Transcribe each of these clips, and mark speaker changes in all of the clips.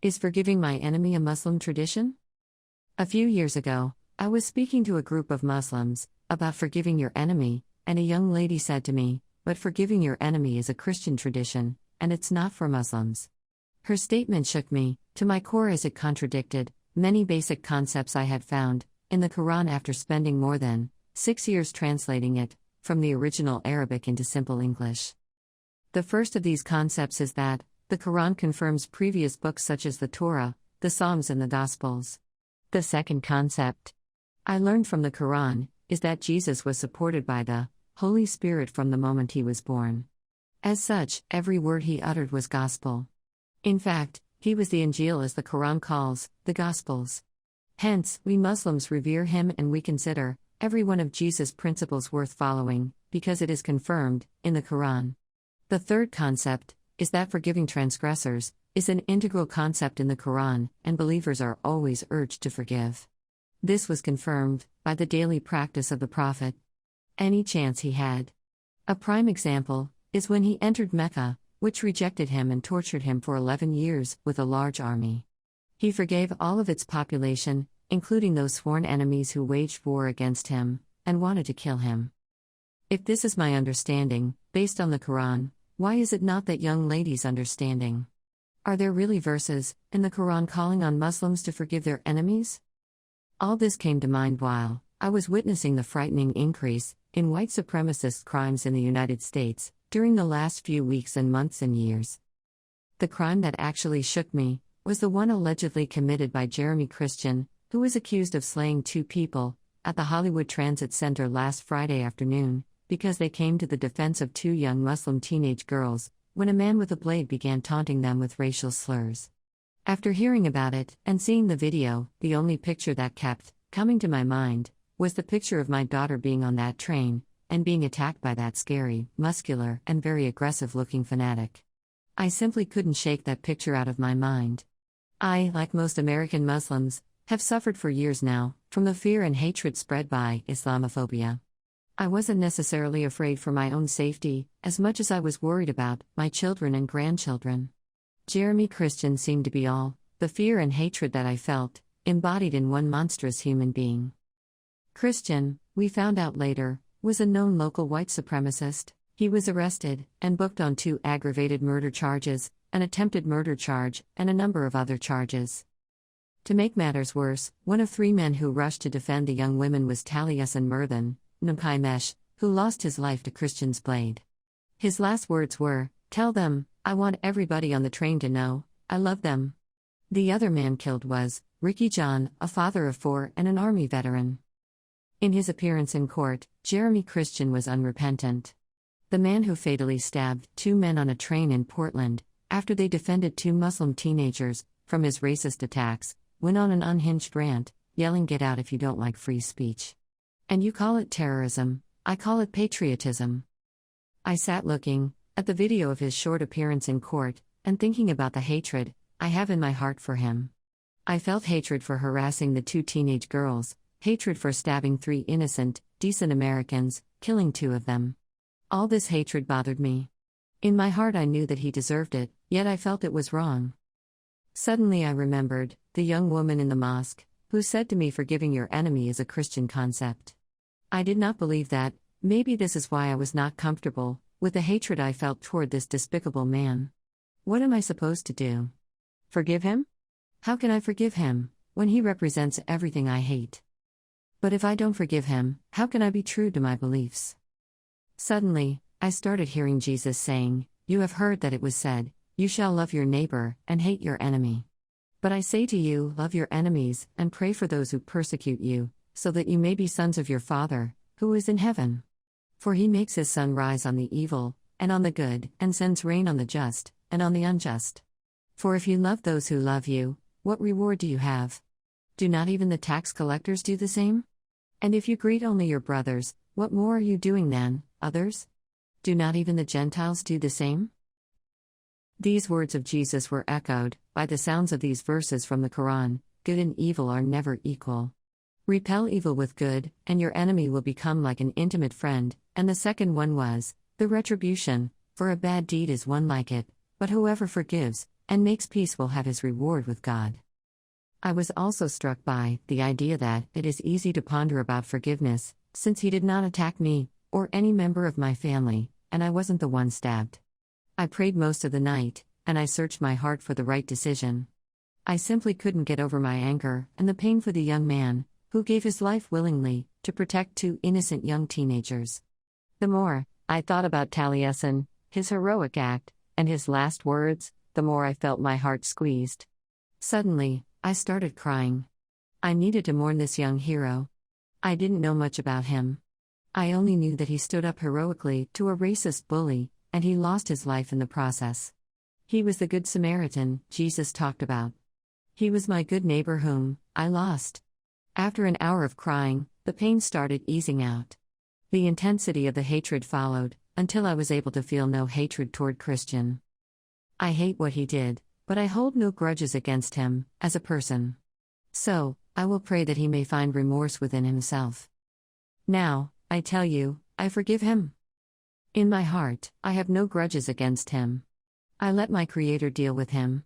Speaker 1: Is forgiving my enemy a Muslim tradition? A few years ago, I was speaking to a group of Muslims about forgiving your enemy, and a young lady said to me, "But forgiving your enemy is a Christian tradition, and it's not for Muslims." Her statement shook me to my core as it contradicted many basic concepts I had found in the Qur'an after spending more than 6 years translating it from the original Arabic into simple English. The first of these concepts is that the Qur'an confirms previous books such as the Torah, the Psalms, and the Gospels. The second concept I learned from the Qur'an is that Jesus was supported by the Holy Spirit from the moment he was born. As such, every word he uttered was gospel. In fact, he was the Injil, as the Qur'an calls the Gospels. Hence, we Muslims revere him and we consider every one of Jesus' principles worth following, because it is confirmed in the Qur'an. The third concept is that forgiving transgressors is an integral concept in the Qur'an, and believers are always urged to forgive. This was confirmed by the daily practice of the Prophet any chance he had. A prime example is when he entered Mecca, which rejected him and tortured him for 11 years with a large army. He forgave all of its population, including those sworn enemies who waged war against him and wanted to kill him. If this is my understanding, based on the Qur'an, why is it not that young lady's understanding? Are there really verses in the Qur'an calling on Muslims to forgive their enemies? All this came to mind while I was witnessing the frightening increase in white supremacist crimes in the United States during the last few weeks and months and years. The crime that actually shook me was the one allegedly committed by Jeremy Christian, who was accused of slaying 2 people at the Hollywood Transit Center last Friday afternoon because they came to the defense of 2 young Muslim teenage girls when a man with a blade began taunting them with racial slurs. After hearing about it and seeing the video, the only picture that kept coming to my mind was the picture of my daughter being on that train and being attacked by that scary, muscular, and very aggressive-looking fanatic. I simply couldn't shake that picture out of my mind. I, like most American Muslims, have suffered for years now from the fear and hatred spread by Islamophobia. I wasn't necessarily afraid for my own safety, as much as I was worried about my children and grandchildren. Jeremy Christian seemed to be all the fear and hatred that I felt, embodied in one monstrous human being. Christian, we found out later, was a known local white supremacist. He was arrested and booked on 2 aggravated murder charges, an attempted murder charge, and a number of other charges. To make matters worse, one of 3 men who rushed to defend the young women was Taliesin Murthan Nkaimesh, who lost his life to Christian's blade. His last words were, "Tell them, I want everybody on the train to know, I love them." The other man killed was Ricky John, a father of 4 and an Army veteran. In his appearance in court, Jeremy Christian was unrepentant. The man who fatally stabbed 2 men on a train in Portland, after they defended 2 Muslim teenagers from his racist attacks, went on an unhinged rant, yelling, "Get out if you don't like free speech. And you call it terrorism, I call it patriotism." I sat looking at the video of his short appearance in court, and thinking about the hatred I have in my heart for him. I felt hatred for harassing the 2 teenage girls, hatred for stabbing 3 innocent, decent Americans, killing 2 of them. All this hatred bothered me. In my heart I knew that he deserved it, yet I felt it was wrong. Suddenly I remembered the young woman in the mosque, who said to me, "Forgiving your enemy is a Christian concept." I did not believe that. Maybe this is why I was not comfortable with the hatred I felt toward this despicable man. What am I supposed to do? Forgive him? How can I forgive him when he represents everything I hate? But if I don't forgive him, how can I be true to my beliefs? Suddenly, I started hearing Jesus saying, "You have heard that it was said, 'You shall love your neighbor and hate your enemy.' But I say to you, love your enemies and pray for those who persecute you, so that you may be sons of your Father, who is in heaven. For he makes his sun rise on the evil and on the good, and sends rain on the just and on the unjust. For if you love those who love you, what reward do you have? Do not even the tax collectors do the same? And if you greet only your brothers, what more are you doing than others? Do not even the Gentiles do the same?" These words of Jesus were echoed by the sounds of these verses from the Qur'an: good and evil are never equal. Repel evil with good, and your enemy will become like an intimate friend. And the second one was, the retribution for a bad deed is one like it, but whoever forgives and makes peace will have his reward with God. I was also struck by the idea that it is easy to ponder about forgiveness, since he did not attack me, or any member of my family, and I wasn't the one stabbed. I prayed most of the night, and I searched my heart for the right decision. I simply couldn't get over my anger and the pain for the young man, who gave his life willingly, to protect two innocent young teenagers. The more I thought about Taliesin, his heroic act, and his last words, the more I felt my heart squeezed. Suddenly, I started crying. I needed to mourn this young hero. I didn't know much about him. I only knew that he stood up heroically to a racist bully, and he lost his life in the process. He was the Good Samaritan Jesus talked about. He was my good neighbor whom I lost. After an hour of crying, the pain started easing out. The intensity of the hatred followed, until I was able to feel no hatred toward Christian. I hate what he did, but I hold no grudges against him, as a person. So, I will pray that he may find remorse within himself. Now, I tell you, I forgive him. In my heart, I have no grudges against him. I let my Creator deal with him.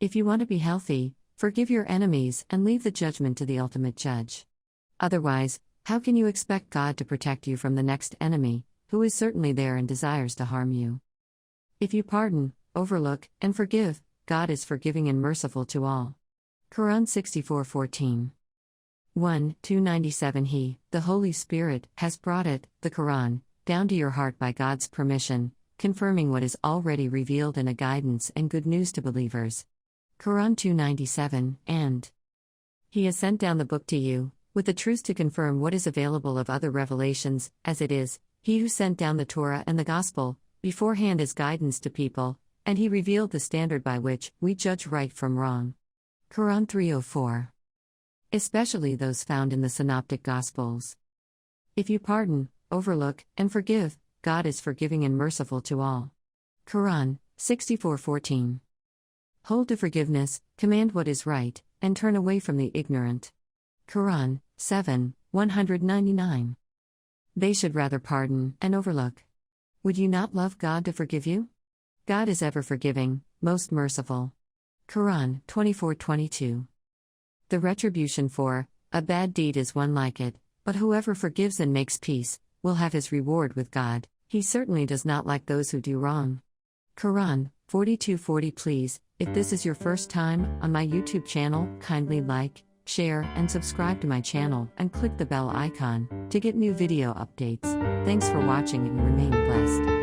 Speaker 1: If you want to be healthy, forgive your enemies and leave the judgment to the ultimate judge. Otherwise, how can you expect God to protect you from the next enemy, who is certainly there and desires to harm you? If you pardon, overlook, and forgive, God is forgiving and merciful to all. Qur'an 64:14. 1:297 He, the Holy Spirit, has brought it, the Qur'an, down to your heart by God's permission, confirming what is already revealed and a guidance and good news to believers. Qur'an 2:97, and He has sent down the book to you, with the truth to confirm what is available of other revelations, as it is, He who sent down the Torah and the Gospel, beforehand as guidance to people, and He revealed the standard by which we judge right from wrong. Qur'an 3:04. Especially those found in the Synoptic Gospels. If you pardon, overlook, and forgive, God is forgiving and merciful to all. Qur'an 64:14. Hold to forgiveness, command what is right, and turn away from the ignorant. Qur'an 7:199. They should rather pardon and overlook. Would you not love God to forgive you? God is ever forgiving, most merciful. Qur'an 24:22. The retribution for a bad deed is one like it, but whoever forgives and makes peace will have his reward with God. He certainly does not like those who do wrong. Qur'an 42:40. Please, if this is your first time on my YouTube channel, kindly like, share, and subscribe to my channel and click the bell icon to get new video updates. Thanks for watching and remain blessed.